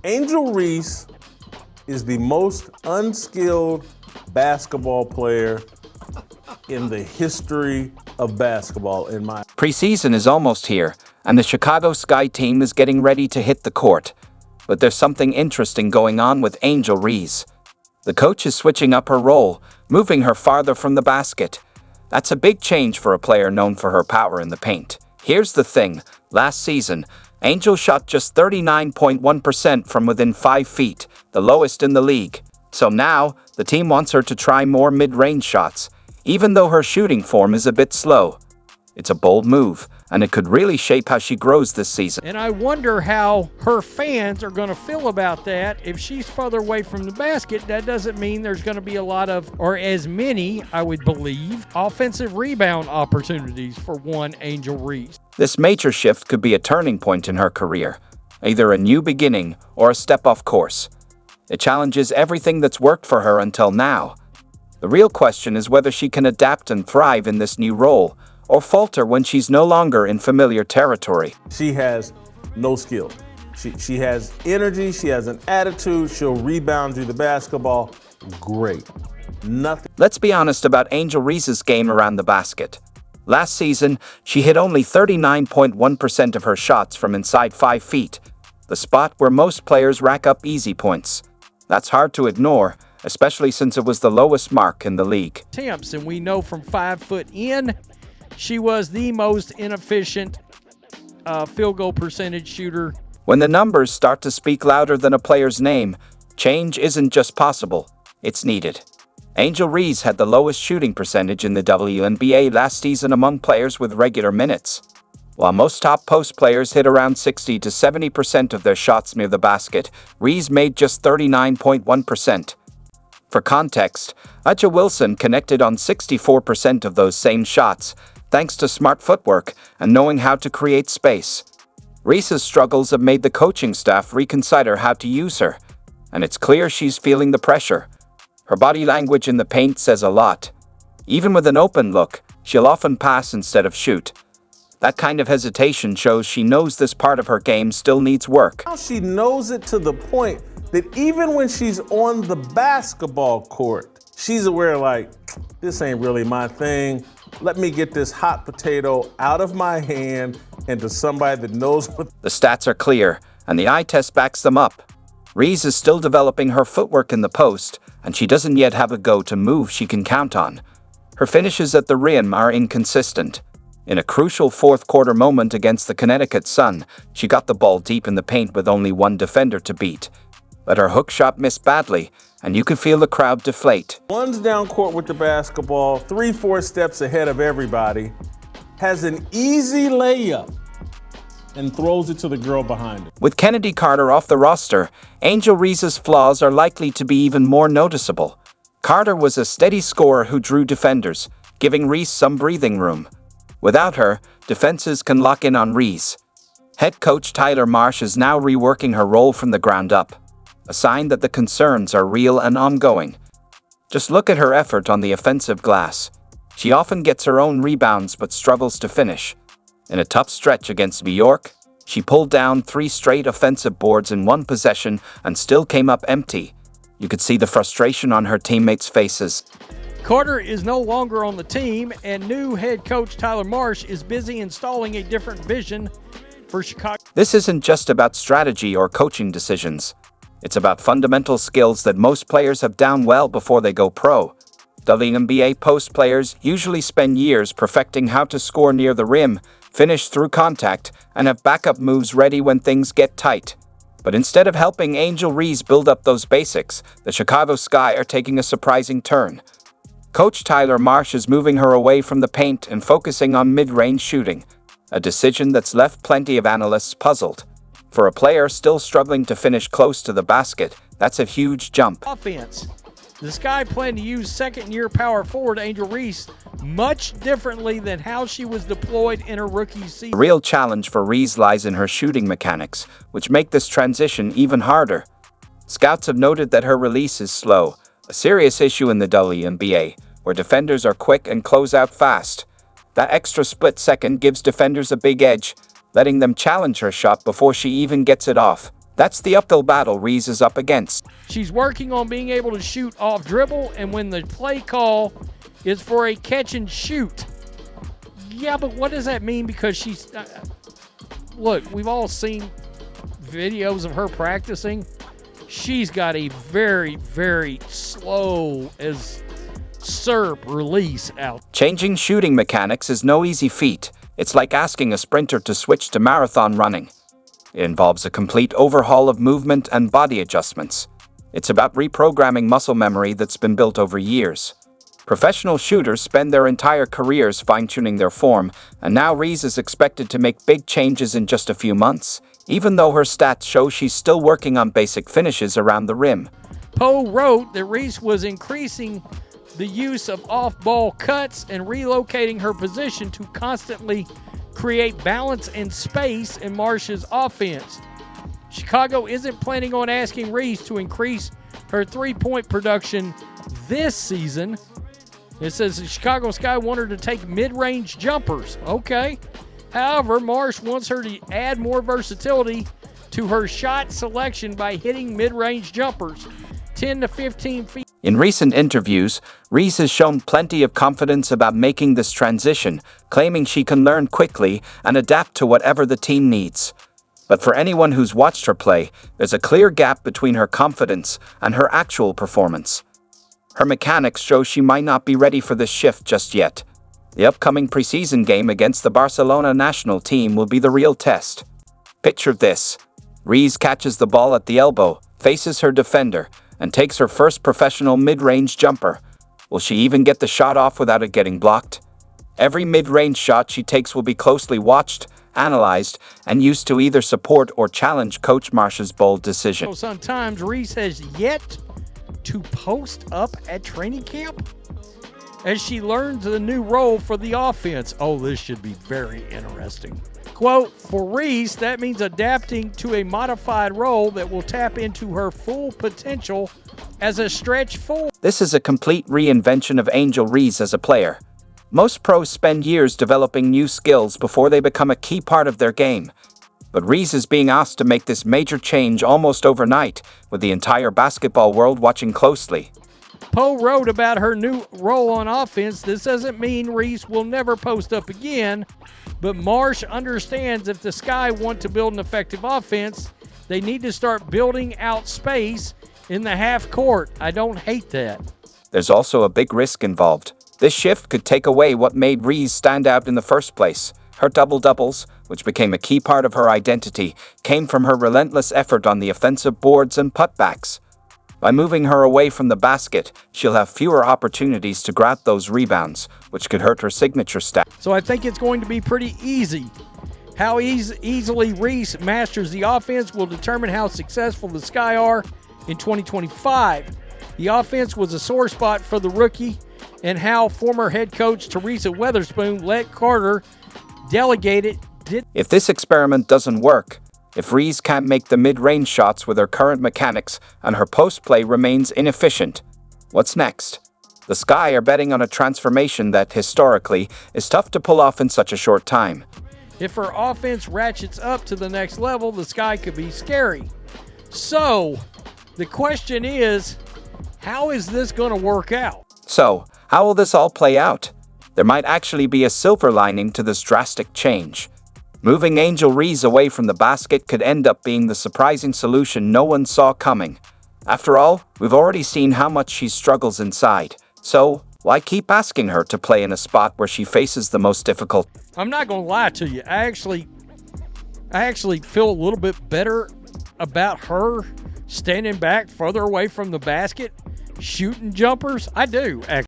Angel Reese is the most unskilled basketball player in the history of basketball, in my Preseason is almost here, and the Chicago Sky team is getting ready to hit the court. But there's something interesting going on with Angel Reese. The coach is switching up her role, moving her farther from the basket. That's a big change for a player known for her power in the paint. Here's the thing, last season, Angel shot just 39.1% from within 5 feet, the lowest in the league. So now, the team wants her to try more mid-range shots, even though her shooting form is a bit slow. It's a bold move, and it could really shape how she grows this season. And I wonder how her fans are going to feel about that. If she's further away from the basket, that doesn't mean there's going to be a lot of, or as many, I would believe, offensive rebound opportunities for one Angel Reese. This major shift could be a turning point in her career, either a new beginning or a step off course. It challenges everything that's worked for her until now. The real question is whether she can adapt and thrive in this new role, or falter when she's no longer in familiar territory. She has no skill. She has energy, she has an attitude, she'll rebound you the basketball. Great. Nothing. Let's be honest about Angel Reese's game around the basket. Last season, she hit only 39.1% of her shots from inside 5 feet, the spot where most players rack up easy points. That's hard to ignore, especially since it was the lowest mark in the league. Attempts, and we know from 5 foot in, she was the most inefficient field goal percentage shooter. When the numbers start to speak louder than a player's name, change isn't just possible, it's needed. Angel Reese had the lowest shooting percentage in the WNBA last season among players with regular minutes. While most top post players hit around 60 to 70% of their shots near the basket, Reese made just 39.1%. For context, A'ja Wilson connected on 64% of those same shots, thanks to smart footwork and knowing how to create space. Reese's struggles have made the coaching staff reconsider how to use her, and it's clear she's feeling the pressure. Her body language in the paint says a lot. Even with an open look, she'll often pass instead of shoot. That kind of hesitation shows she knows this part of her game still needs work. She knows it to the point that even when she's on the basketball court, she's aware, like, this ain't really my thing. Let me get this hot potato out of my hand and to somebody that knows what. The stats are clear, and the eye test backs them up. Reese is still developing her footwork in the post, and she doesn't yet have a go-to move she can count on. Her finishes at the rim are inconsistent. In a crucial fourth-quarter moment against the Connecticut Sun, she got the ball deep in the paint with only one defender to beat. But her hook shot missed badly, and you could feel the crowd deflate. Runs down court with the basketball, 3-4 steps ahead of everybody, has an easy layup, and throws it to the girl behind her. With Kennedy Carter off the roster, Angel Reese's flaws are likely to be even more noticeable. Carter was a steady scorer who drew defenders, giving Reese some breathing room. Without her, defenses can lock in on Reese. Head coach Tyler Marsh is now reworking her role from the ground up, a sign that the concerns are real and ongoing. Just look at her effort on the offensive glass. She often gets her own rebounds but struggles to finish. In a tough stretch against New York, she pulled down 3 straight offensive boards in one possession and still came up empty. You could see the frustration on her teammates' faces. Carter is no longer on the team, and new head coach Tyler Marsh is busy installing a different vision for Chicago. This isn't just about strategy or coaching decisions. It's about fundamental skills that most players have down well before they go pro. WNBA post players usually spend years perfecting how to score near the rim, finish through contact, and have backup moves ready when things get tight. But instead of helping Angel Reese build up those basics, the Chicago Sky are taking a surprising turn. Coach Tyler Marsh is moving her away from the paint and focusing on mid-range shooting, a decision that's left plenty of analysts puzzled. For a player still struggling to finish close to the basket, that's a huge jump. Offense. The Sky plan to use second-year power forward Angel Reese much differently than how she was deployed in her rookie season. The real challenge for Reese lies in her shooting mechanics, which make this transition even harder. Scouts have noted that her release is slow, a serious issue in the WNBA, where defenders are quick and close out fast. That extra split second gives defenders a big edge, letting them challenge her shot before she even gets it off. That's the uphill battle Reese is up against. She's working on being able to shoot off dribble, and when the play call is for a catch and shoot. Yeah, but what does that mean? Because she's... look, we've all seen videos of her practicing. She's got a very, very slow as SERP release out. Changing shooting mechanics is no easy feat. It's like asking a sprinter to switch to marathon running. It involves a complete overhaul of movement and body adjustments. It's about reprogramming muscle memory that's been built over years. Professional shooters spend their entire careers fine-tuning their form, and now Reese is expected to make big changes in just a few months, even though her stats show she's still working on basic finishes around the rim. Poe wrote that Reese was increasing the use of off-ball cuts and relocating her position to constantly create balance and space in Marsh's offense. Chicago isn't planning on asking Reese to increase her three-point production this season. It says the Chicago Sky want her to take mid-range jumpers. Okay. However, Marsh wants her to add more versatility to her shot selection by hitting mid-range jumpers, 10 to 15 feet. In recent interviews, Reese has shown plenty of confidence about making this transition, claiming she can learn quickly and adapt to whatever the team needs. But for anyone who's watched her play, there's a clear gap between her confidence and her actual performance. Her mechanics show she might not be ready for this shift just yet. The upcoming preseason game against the Barcelona national team will be the real test. Picture this. Reese catches the ball at the elbow, faces her defender, and takes her first professional mid-range jumper. Will she even get the shot off without it getting blocked? Every mid-range shot she takes will be closely watched, analyzed, and used to either support or challenge Coach Marsh's bold decision. Sometimes Reese has yet to post up at training camp as she learns the new role for the offense. Oh, this should be very interesting. Quote, for Reese, that means adapting to a modified role that will tap into her full potential as a stretch four. This is a complete reinvention of Angel Reese as a player. Most pros spend years developing new skills before they become a key part of their game. But Reese is being asked to make this major change almost overnight, with the entire basketball world watching closely. Poe wrote about her new role on offense. This doesn't mean Reese will never post up again, but Marsh understands if the Sky want to build an effective offense, they need to start building out space in the half court. I don't hate that. There's also a big risk involved. This shift could take away what made Reese stand out in the first place. Her double-doubles, which became a key part of her identity, came from her relentless effort on the offensive boards and putbacks. By moving her away from the basket, she'll have fewer opportunities to grab those rebounds, which could hurt her signature stat. So I think it's going to be pretty easy. How easily Reese masters the offense will determine how successful the Sky are in 2025. The offense was a sore spot for the rookie, and how former head coach Teresa Weatherspoon let Carter delegate it. If this experiment doesn't work, if Reese can't make the mid-range shots with her current mechanics and her post-play remains inefficient, what's next? The Sky are betting on a transformation that, historically, is tough to pull off in such a short time. If her offense ratchets up to the next level, the Sky could be scary. So, the question is, how is this going to work out? So, how will this all play out? There might actually be a silver lining to this drastic change. Moving Angel Reese away from the basket could end up being the surprising solution no one saw coming. After all, we've already seen how much she struggles inside. So, why keep asking her to play in a spot where she faces the most difficult? I'm not going to lie to you. I actually feel a little bit better about her standing back further away from the basket, shooting jumpers. I do, actually.